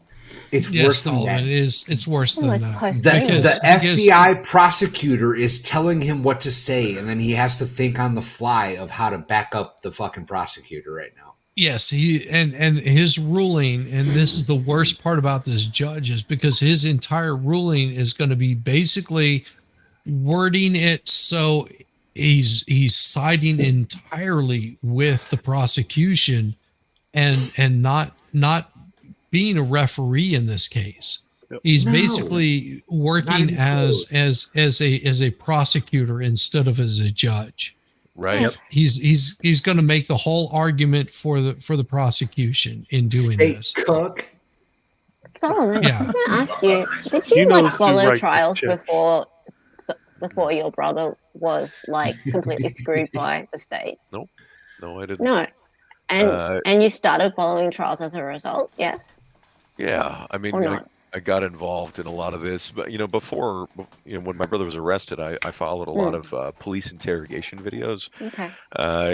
It's Yes, worse than Solomon, that. it's worse than that. The FBI prosecutor is telling him what to say, and then he has to think on the fly of how to back up the fucking prosecutor right now. Yes, and his ruling, and this is the worst part about this judge, is because his entire ruling is going to be basically wording it so he's siding entirely with the prosecution and not being a referee in this case. He's basically working as a prosecutor instead of as a judge. Right. Yep. He's going to make the whole argument for the prosecution in doing this. Cook. Solomon, Yeah. I'm going to ask you, did you He knows like who follow writes his trials checks. before your brother was like completely screwed by the state? No, I didn't. No. Uh, And you started following trials as a result, yes? Yeah, I Or mean, not? I got involved in a lot of this, but before, when my brother was arrested, I followed a lot of police interrogation videos, Okay.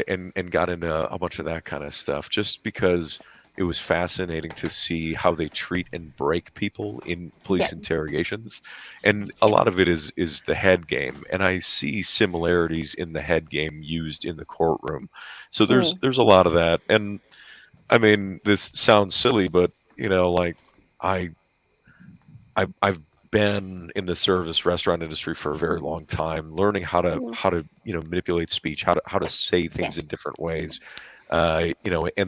and got into a bunch of that kind of stuff, just because it was fascinating to see how they treat and break people in police Yep. interrogations, and a lot of it is the head game, and I see similarities in the head game used in the courtroom. So there's a lot of that, and I mean, this sounds silly, but like I I've been in the service restaurant industry for a very long time, learning how to manipulate speech, how to say things in Yes. different ways, and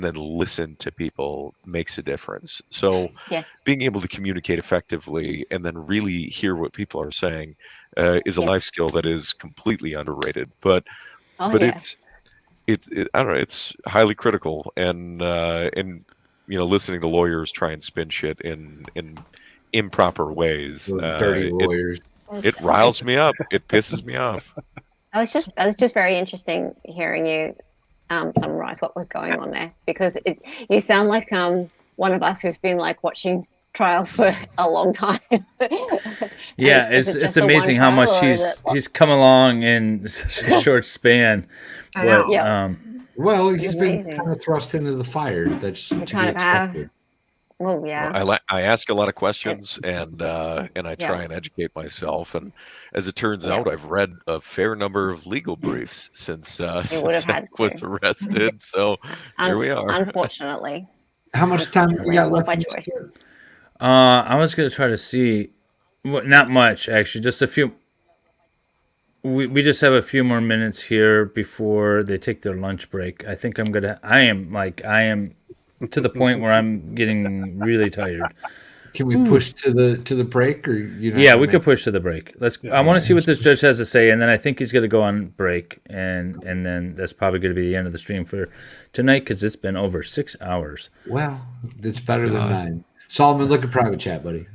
then listen to people makes a difference. So Yes. being able to communicate effectively and then really hear what people are saying is a Yes. life skill that is completely underrated. But Oh, but yeah. it's I don't know, it's highly critical, and listening to lawyers try and spin shit in improper ways, Those dirty lawyers. it riles me up, it pisses me off. It was just very interesting hearing you summarize what was going on there, because you sound like one of us who's been like watching trials for a long time. Yeah, Is it it's just the one amazing how trial, much or is it he's come along in such a short span. I know. But Yeah. Well, he's It's been amazing. kind of thrust into the fire. That's to We be kind of have. expected. Well, yeah. I ask a lot of questions, and I Yeah. try and educate myself, and as it turns Yeah. out, I've read a fair number of legal briefs since You would have I had was to. arrested. So here we are. Unfortunately. How much time you got Not left by in this choice. kid? I was gonna try to see, not much actually, just a few. We just have a few more minutes here before they take their lunch break. I think I am to the point where I'm getting really tired. Can we push to the break, or Yeah, we could push to the break. I want to see what this judge has to say, and then I think he's going to go on break, and then that's probably going to be the end of the stream for tonight, because it's been over 6 hours. Well, it's better than 9. Solomon, look at private chat, buddy.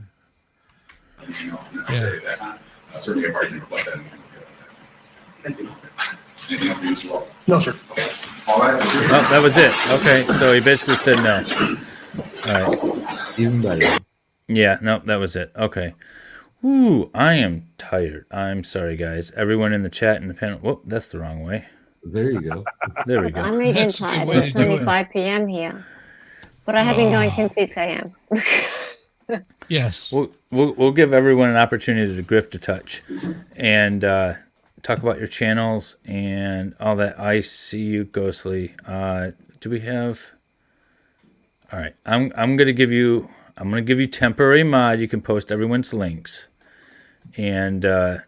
Anything else necessary at that time? Certainly, I've already requested that. Thank you. Anything else for you, Mr. Walsh? No, sir. Okay. All right. Oh, that was it. Okay, so he basically said no. All right. Even better. Yeah, no, that was it. Okay. Ooh, I am tired. I'm sorry, guys. Everyone in the chat and the panel. Whoop, that's the wrong way. There you go. There we go. I'm even That's a good tired. way to It's do only it. 5 p.m. here. But I have been going since 6 a.m. Yes. We'll give everyone an opportunity to grift a touch and talk about your channels and all that. I see you, Ghostly. Do we have? All right. I'm gonna give you temporary mod. You can post everyone's links, and I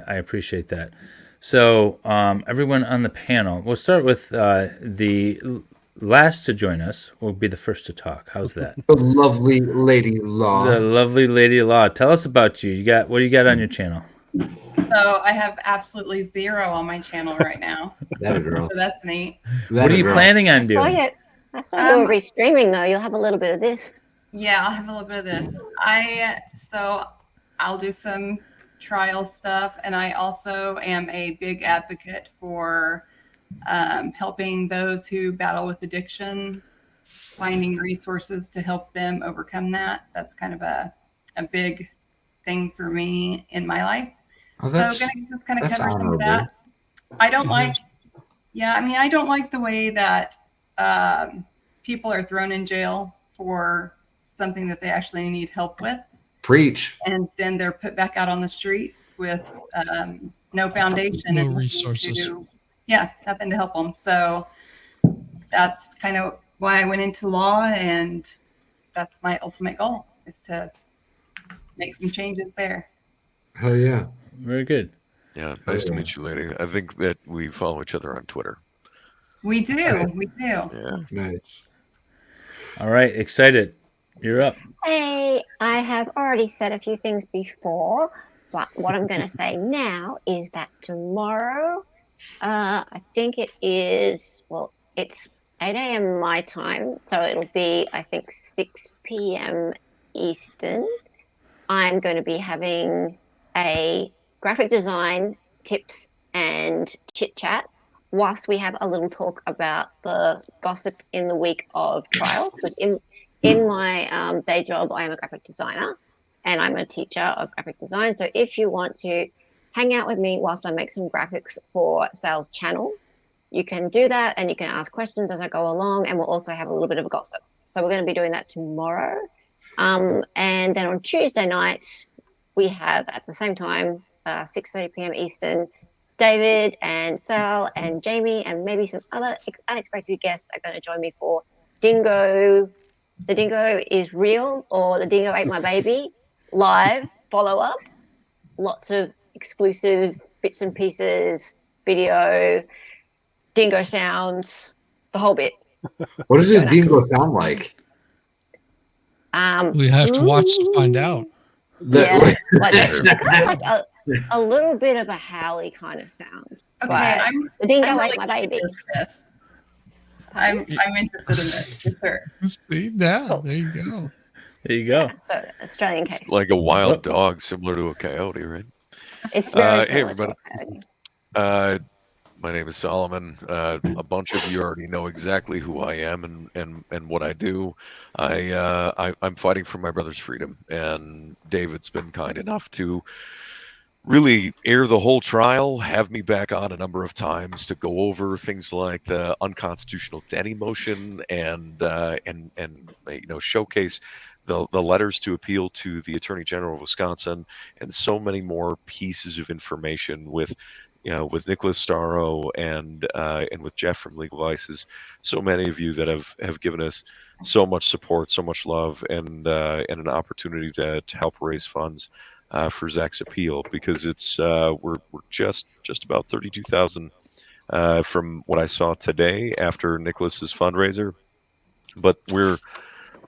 appreciate that. So everyone on the panel, we'll start with the last to join us. Will be the first to talk. How's that? The lovely Lady Law. The lovely Lady Law. Tell us about you. What do you got on your channel? So I have absolutely 0 on my channel right now. That a girl. So that's neat. What are you planning on doing? I saw you were restreaming though. You'll have a little bit of this. Yeah, I'll have a little bit of this. I'll do some trial stuff, and I also am a big advocate for helping those who battle with addiction, finding resources to help them overcome that. That's kind of a big thing for me in my life. Oh, so just kind of cover some of that. I don't like the way that people are thrown in jail for something that they actually need help with. Preach. And then they're put back out on the streets with no foundation. No and resources. nothing to help them. So that's kind of why I went into law, and that's my ultimate goal, is to make some changes there. Hell yeah. Very good. Yeah, nice to meet you, lady. I think that we follow each other on Twitter. We do. We do. Yeah. Nice. All right, excited. You're up. Hey, I have already said a few things before, but what I'm going to say now is that tomorrow, I think it is, well, it's 8 a.m. my time, so it'll be, I think, 6 p.m. Eastern. I'm going to be having a graphic design tips and chit chat whilst we have a little talk about the gossip in the week of trials. Because in my day job, I am a graphic designer and I'm a teacher of graphic design. So if you want to hang out with me whilst I make some graphics for Sal's channel, you can do that, and you can ask questions as I go along, and we'll also have a little bit of a gossip. So we're going to be doing that tomorrow. And then on Tuesday night, we have at the same time, 6:30 p.m. Eastern, David and Sal and Jamie and maybe some other unexpected guests are going to join me for Dingo. The Dingo is real, or the Dingo ate my baby live follow-up. Lots of exclusive bits and pieces, video, dingo sounds, the whole bit. What does a dingo sound like? We have to watch to find out. Yeah, like a little bit of a howly kind of sound. Okay, the dingo I'm ate really my baby. This. I'm interested in this for sure. See now, there you go. There you go. So Australian case. It's like a wild dog, similar to a coyote, right? It's very hey similar to everybody. a coyote. My name is Solomon. A bunch of you already know exactly who I am and what I do. I'm fighting for my brother's freedom, and David's been kind enough to really air the whole trial, have me back on a number of times to go over things like the unconstitutional Denny motion and showcase the letters to appeal to the Attorney General of Wisconsin and so many more pieces of information with Nicholas Starro and with Jeff from Legal Vices, so many of you that have given us so much support, so much love, and an opportunity to help raise funds for Zach's appeal, because it's we're just about 32,000 from what I saw today after Nicholas's fundraiser, but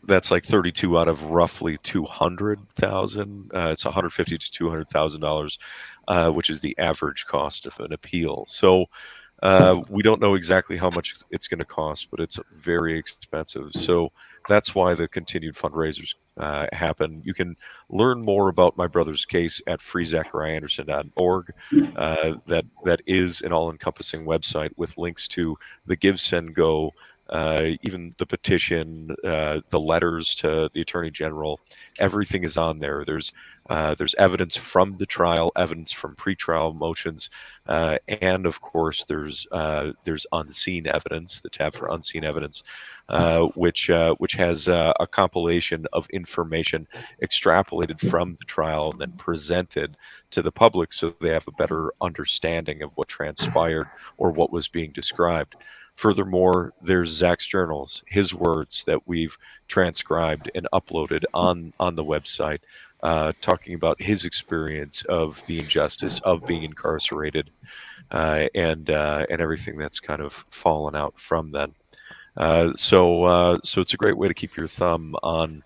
that's like 32 out of roughly 200,000. It's $150,000 to $200,000, which is the average cost of an appeal. So we don't know exactly how much it's going to cost, but it's very expensive. So that's why the continued fundraisers happen. You can learn more about my brother's case at freezachariahanderson.org. That is an all-encompassing website with links to the Give, Send, Go, even the petition, the letters to the Attorney General. Everything is on there. There's evidence from the trial, evidence from pretrial motions, and of course there's unseen evidence, the tab for unseen evidence, which has a compilation of information extrapolated from the trial and then presented to the public so they have a better understanding of what transpired or what was being described. Furthermore, there's Zach's journals, his words that we've transcribed and uploaded on the website, talking about his experience of the injustice of being incarcerated, and everything that's kind of fallen out from then. So it's a great way to keep your thumb on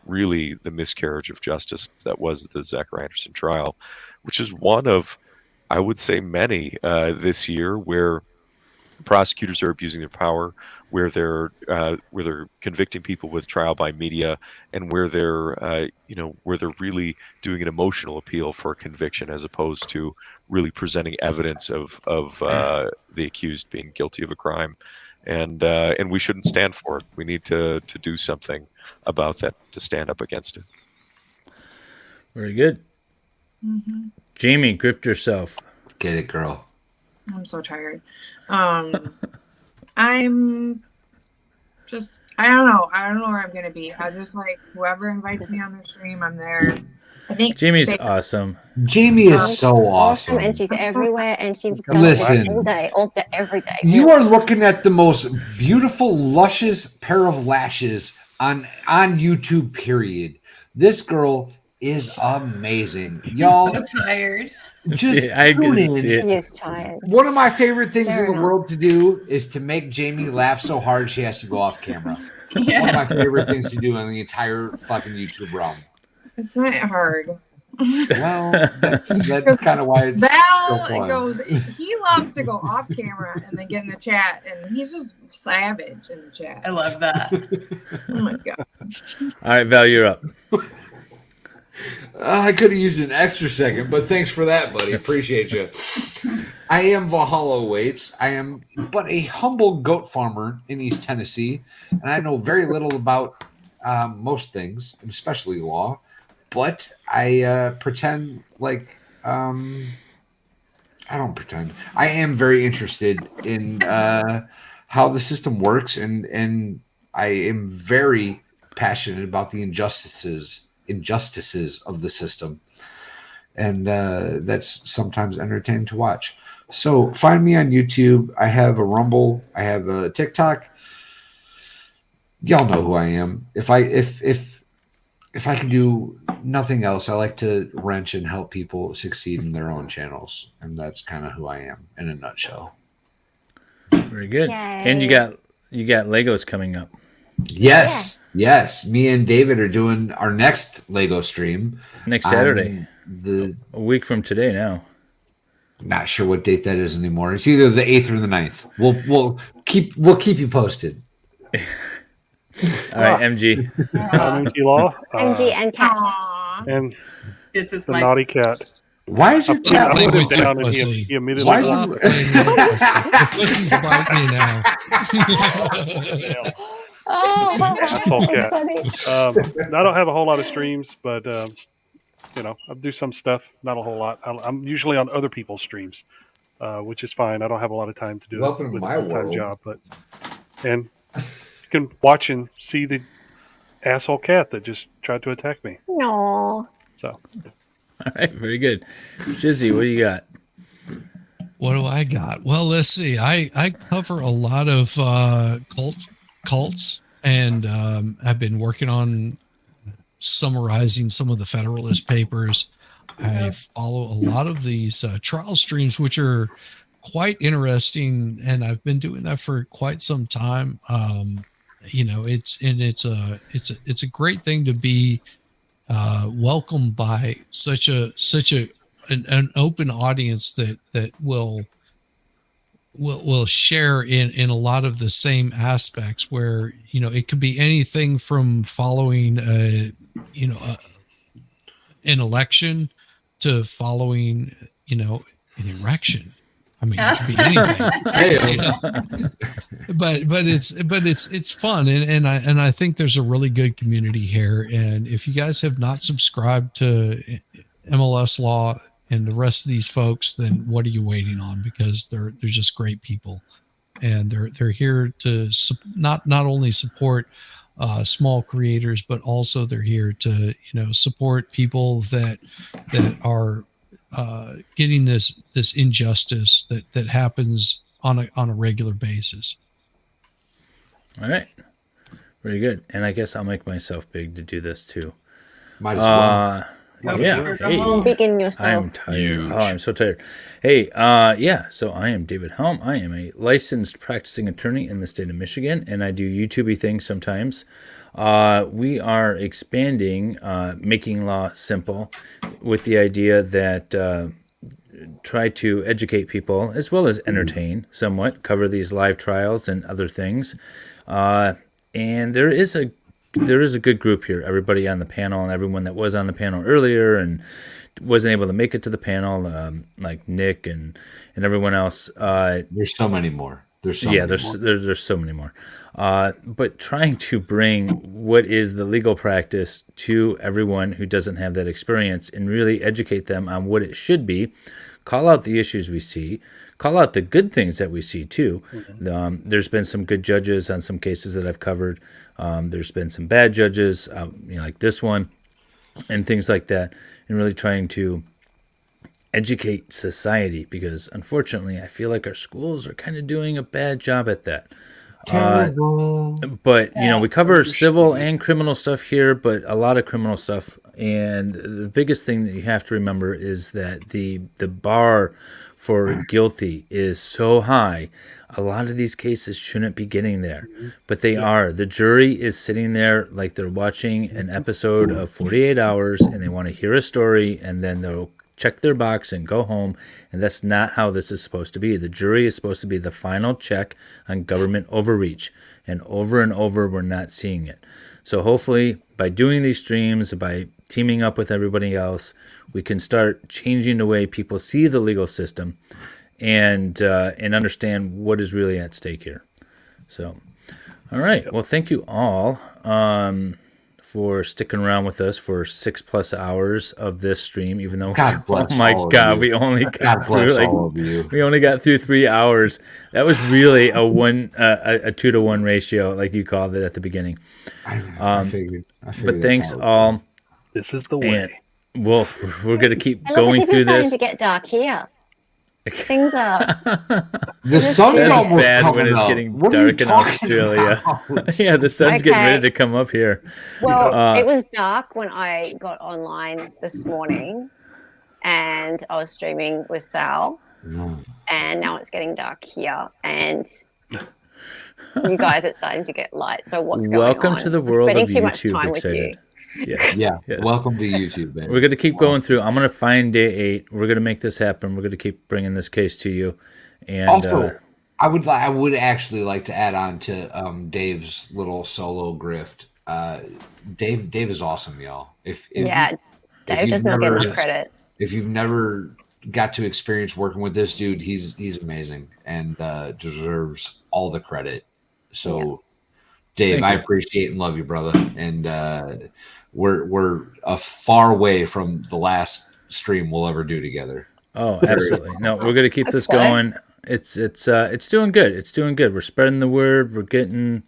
really the miscarriage of justice that was the Zachary Anderson trial, which is one of, I would say, many this year where prosecutors are abusing their power, where they're convicting people with trial by media, and where they're really doing an emotional appeal for a conviction as opposed to really presenting evidence of the accused being guilty of a crime. And we shouldn't stand for it. We need to do something about that, to stand up against it. Very good. Mm-hmm. Jamie, grift yourself. Get it, girl. I'm so tired. I'm just, I don't know where I'm gonna be. I just like whoever invites me on their stream, I'm there. I think Jamie's awesome. Jamie is so awesome, and she's everywhere, and she Listen, all day, every day. You are looking at the most beautiful, luscious pair of lashes on YouTube. Period. This girl is amazing, y'all. I'm so tired. Just I tune in. She is tired. One of my favorite things Fair in the enough. world to do is to make Jamie laugh so hard she has to go off camera. One of my favorite things to do in the entire fucking YouTube realm. It's not hard. Well, that's kind of why it's Val so fun. goes. He loves to go off camera and then get in the chat, and he's just savage in the chat. I love that. Oh my god! All right, Val, you're up. I could have used an extra second, but thanks for that, buddy. Appreciate you. I am Valhalla Waits. I am but a humble goat farmer in East Tennessee, and I know very little about most things, especially law. But I pretend like I don't pretend. I am very interested in how the system works, and I am very passionate about the injustices of the system, and that's sometimes entertaining to watch. So find me on YouTube. I have a Rumble. I have a TikTok. Y'all know who I am. If I can do nothing else, I like to wrench and help people succeed in their own channels, and that's kind of who I am in a nutshell. Very good. Yay. And you got Legos coming up. Yes. Yes. Me and David are doing our next Lego stream Next Saturday. A week from today now. Not sure what date that is anymore. It's either the 8th or the 9th. We'll keep you posted. All right, MG. I'm MG Law. MG and cat. And This is the my naughty cat. Why is your I cat put with it you, down and pussy? he immediately Why is Stop it- playing that pussy. Pussy's about me now. Oh, Asshole that's cat. funny. I don't have a whole lot of streams, but I do some stuff. Not a whole lot. I'm usually on other people's streams, which is fine. I don't have a lot of time to do Welcome it to with my a full-time world. job, and you can watch and see the asshole cat that just tried to attack me. No. So, All right, very good. Jizzy, what do you got? What do I got? Well, let's see. I cover a lot of cults, and I've been working on summarizing some of the Federalist Papers. I follow a lot of these trial streams, which are quite interesting, and I've been doing that for quite some time. It's a great thing to be welcomed by such an open audience that will share in a lot of the same aspects, where it could be anything from following an election to following an erection. I mean, it could be anything. But it's fun, and I think there's a really good community here. And if you guys have not subscribed to MLS Law and the rest of these folks, then what are you waiting on? Because they're just great people, and they're here to not only support small creators, but also they're here to support people that are getting this injustice that happens on a regular basis. All right, very good. And I guess I'll make myself big to do this too. Might as well. Yeah. Hey, Begin yourself. I'm tired. Oh, I'm so tired. Hey, so I am David Helm. I am a licensed practicing attorney in the state of Michigan, and I do YouTubey things sometimes. We are expanding Making Law Simple with the idea that try to educate people as well as entertain somewhat, cover these live trials and other things. And there is a good group here. Everybody on the panel and everyone that was on the panel earlier and wasn't able to make it to the panel, like Nick and everyone else. There's so many more. There's so many more. But trying to bring what is the legal practice to everyone who doesn't have that experience and really educate them on what it should be, call out the issues we see, call out the good things that we see too. Mm-hmm. There's been some good judges on some cases that I've covered. There's been some bad judges, like this one, and things like that, and really trying to educate society, because unfortunately I feel like our schools are kind of doing a bad job at that. Terrible. But we cover civil and criminal stuff here, but a lot of criminal stuff. And the biggest thing that you have to remember is that the bar for guilty is so high. A lot of these cases shouldn't be getting there, but they are. The jury is sitting there like they're watching an episode of 48 Hours, and they want to hear a story, and then they'll check their box and go home. And that's not how this is supposed to be. The jury is supposed to be the final check on government overreach, and over we're not seeing it. So hopefully by doing these streams, by teaming up with everybody else, we can start changing the way people see the legal system and understand what is really at stake here. So, all right. Well, thank you all for sticking around with us for 6+ hours of this stream, even though God bless we only got through we only got through 3 hours. That was really a 2-to-1 ratio, like you called it at the beginning. I figured but thanks all. This is the way. And we're gonna keep I going love through it's starting this. to get dark here. Things are. The sun's That's almost bad when coming it's up. getting What are you dark in talking Australia. about? Yeah, the sun's getting Okay. ready to come up here. Well, it was dark when I got online this morning, and I was streaming with Sal, and now it's getting dark here, and you guys, it's starting to get light. So what's going on? Welcome to the I'm world spending of too much YouTube. time with Excited. you. Yes. Welcome to YouTube, man. We're going to keep going through. I'm going to find day 8. We're going to make this happen. We're going to keep bringing this case to you. And also, I would actually like to add on to Dave's little solo grift. Dave is awesome, y'all. If Dave does not get enough credit. If you've never got to experience working with this dude, he's amazing and deserves all the credit. So, Dave, I appreciate and love you, brother. And we're a far way from the last stream we'll ever do together. Oh, absolutely. No, we're going to keep this going. It's doing good. It's doing good. We're spreading the word. We're getting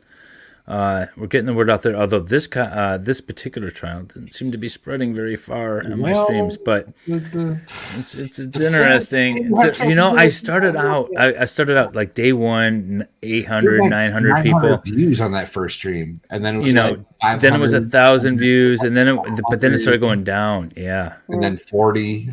the word out there. Although this particular trial didn't seem to be spreading very far on my streams, but it's interesting. I started out like day 1, 800, 900 people views on that first stream, and then it was then it was 1,000 views, and then it started going down. Yeah, and then 40.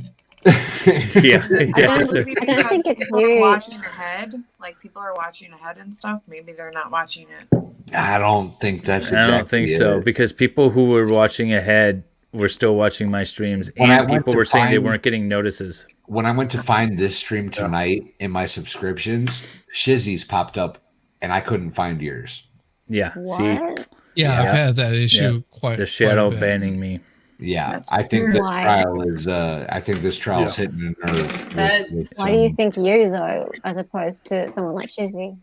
Yeah. I don't think it's people are you. watching ahead. Like people are watching ahead and stuff. Maybe they're not watching it. I don't think that's. I don't think so, because people who were watching ahead were still watching my streams, and people were saying they weren't getting notices. When I went to find this stream tonight in my subscriptions, Shizzy's popped up, and I couldn't find yours. Yeah. What? See. Yeah, I've had that issue quite. The shadow quite a bit. banning me. Yeah, I think this trial is. I think this trial is hitting a nerve. Why do you think you though, as opposed to someone like Shizzy?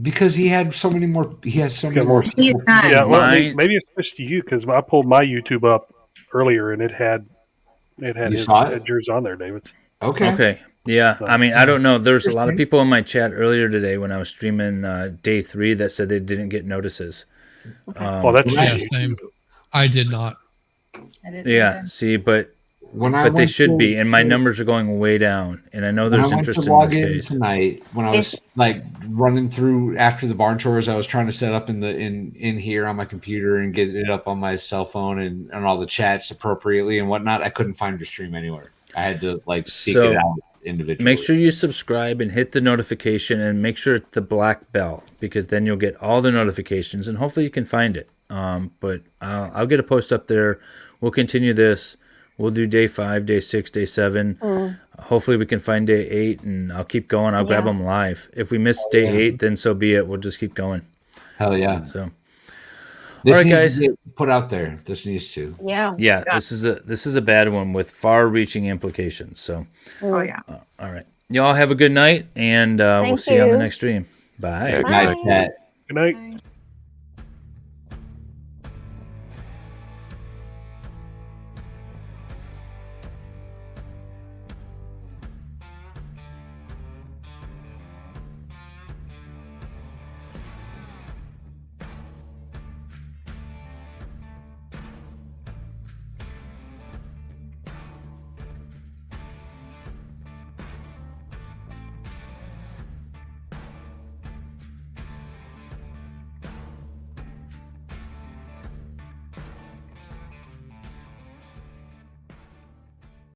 Because he had so many more. He has so many more. Yeah, well, maybe it's just you because I pulled my YouTube up earlier and it had yours on there, David. Okay. Yeah, I mean, I don't know. There's a lot of people in my chat earlier today when I was streaming day 3 that said they didn't get notices. Well, that's same. I did not. Yeah, see, but they should be, and my numbers are going way down. And I know there's interest in this case tonight. When I was like running through after the barn chores, I was trying to set up in here on my computer and get it up on my cell phone and all the chats appropriately and whatnot. I couldn't find your stream anywhere. I had to seek it out individually. Make sure you subscribe and hit the notification, and make sure it's the black bell, because then you'll get all the notifications, and hopefully you can find it. But I'll get a post up there. We'll continue this. We'll do day 5, day 6, day 7. Hopefully we can find day 8, and I'll keep going. I'll grab them live. If we miss day 8, then so be it. We'll just keep going. Hell yeah. So, this all right, needs guys. to get put out there. This needs to. Yeah. Yeah. This is a bad one with far-reaching implications. So. Oh yeah. All right. Y'all have a good night, and we'll see you on the next stream. Bye. Good night, Kat. Good night.